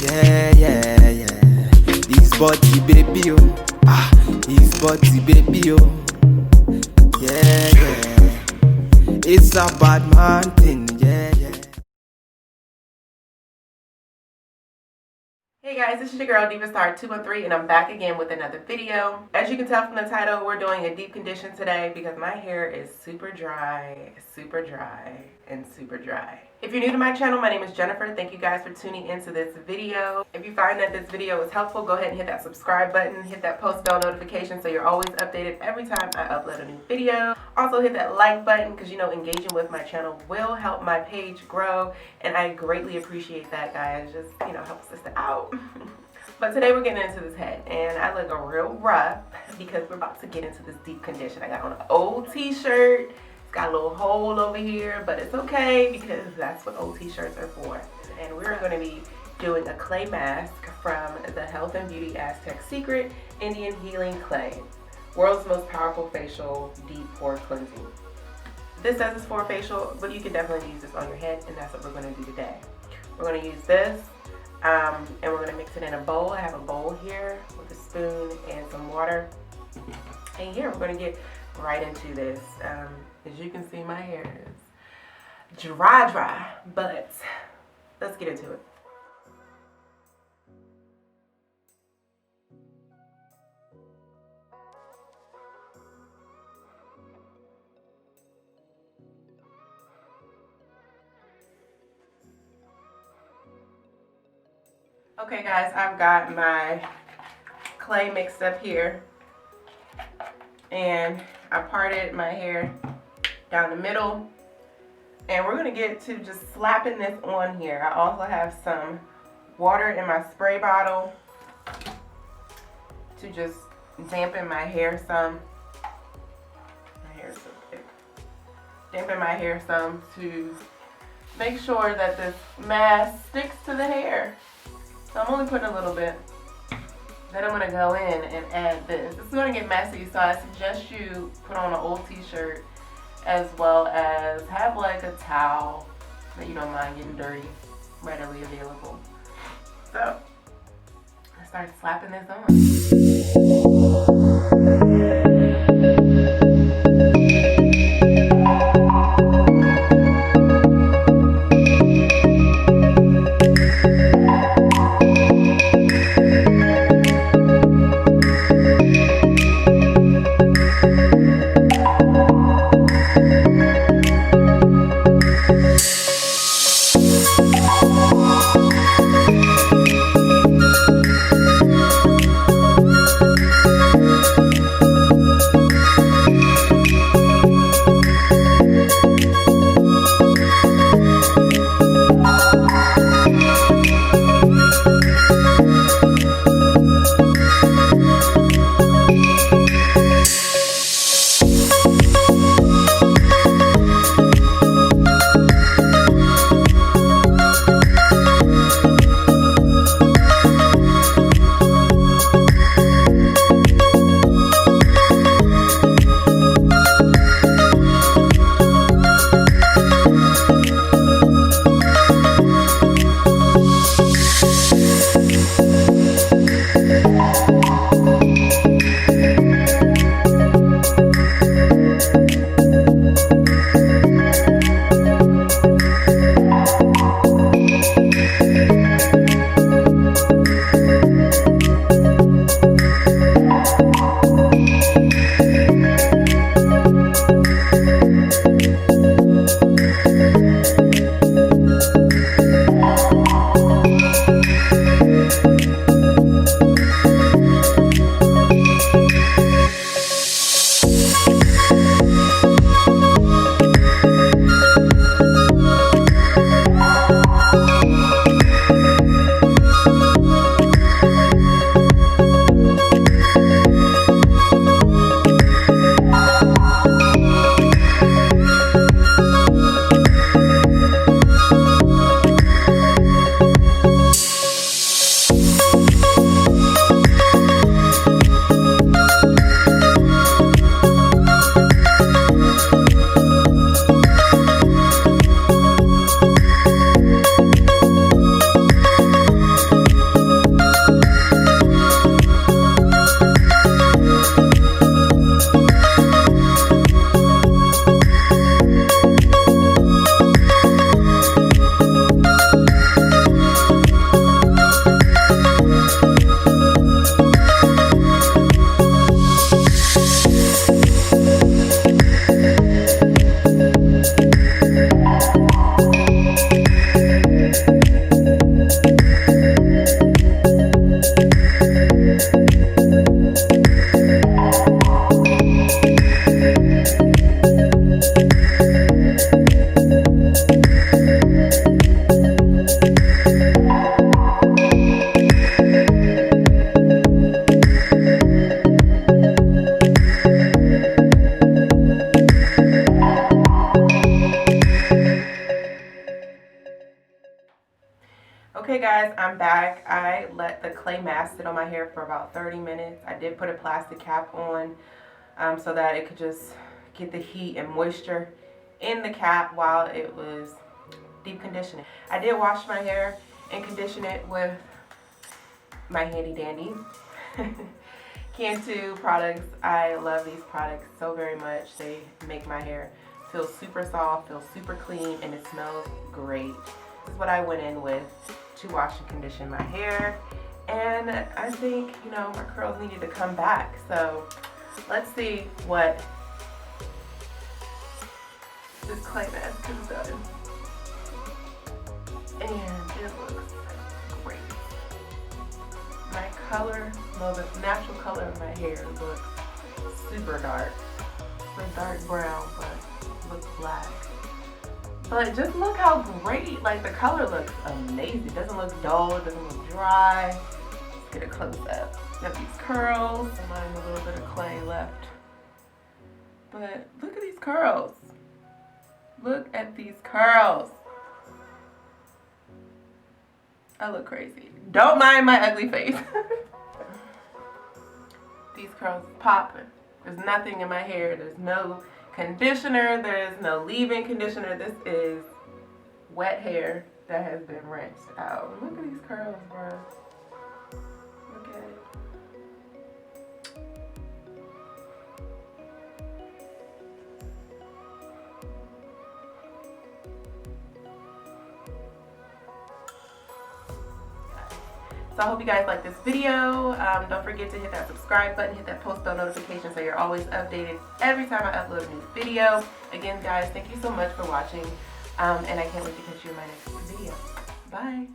Yeah, yeah, yeah. This body baby, oh. Ah, this body baby, oh. Yeah, yeah. It's a bad man thing, yeah, yeah. Hey guys, this is your girl Diva Star 213 and I'm back again with another video. As you can tell from the title, we're doing a deep condition today because my hair is super dry, and super dry. If you're new to my channel, my name is Jennifer. Thank you guys for tuning into this video. If you find that this video is helpful, go ahead and hit that subscribe button, hit that post bell notification so you're always updated every time I upload a new video. Also hit that like button because you know engaging with my channel will help my page grow and I greatly appreciate that, guys. Just, you know, help sister out. But today we're getting into this head and I look real rough because we're about to get into this deep condition. I got on an old t-shirt. It's got a little hole over here, but it's okay because that's what old t-shirts are for. And we're going to be doing a clay mask from the Health and Beauty Aztec Secret Indian Healing Clay. World's most powerful facial deep pore cleansing. This says it's for facial, but you can definitely use this on your head, and that's what we're going to do today. We're going to use this. And we're going to mix it in a bowl. I have a bowl here with a spoon and some water. And here we're going to get right into this. As you can see, my hair is dry, but let's get into it. Okay guys, I've got my clay mixed up here and I parted my hair down the middle and we're going to get to just slapping this on here. I also have some water in my spray bottle to just dampen my hair some. My hair is so thick. Dampen my hair some to make sure that this mask sticks to the hair. So I'm only putting a little bit. Then I'm going to go in and add this. This is going to get messy, so I suggest you put on an old t-shirt as well as have like a towel that you don't mind getting dirty readily available. So I start slapping this on. Okay guys, I'm back. I let the clay mask sit on my hair for about 30 minutes. I did put a plastic cap on so that it could just get the heat and moisture in the cap while it was deep conditioning. I did wash my hair and condition it with my handy dandy Cantu products. I love these products so very much. They make my hair feel super soft, feel super clean, and it smells great. This is what I went in with to wash and condition my hair. And I think, you know, my curls needed to come back. So let's see what this clay mask has done. And it looks great. My color, well, the natural color of my hair looks super dark. It's dark brown, but looks black. But just look how great, like the color looks amazing. It doesn't look dull, it doesn't look dry. Let's get a close up. Got these curls, and mine a little bit of clay left. But look at these curls. Look at these curls. I look crazy. Don't mind my ugly face. These curls popping. There's nothing in my hair. There's no conditioner, there's no leave-in conditioner. This is wet hair that has been rinsed out. Look at these curls, bro. Look at it. So I hope you guys like this video. Don't forget to hit that subscribe button, hit that post bell notification so you're always updated every time I upload a new video. Again, guys, thank you so much for watching, and I can't wait to catch you in my next video. Bye.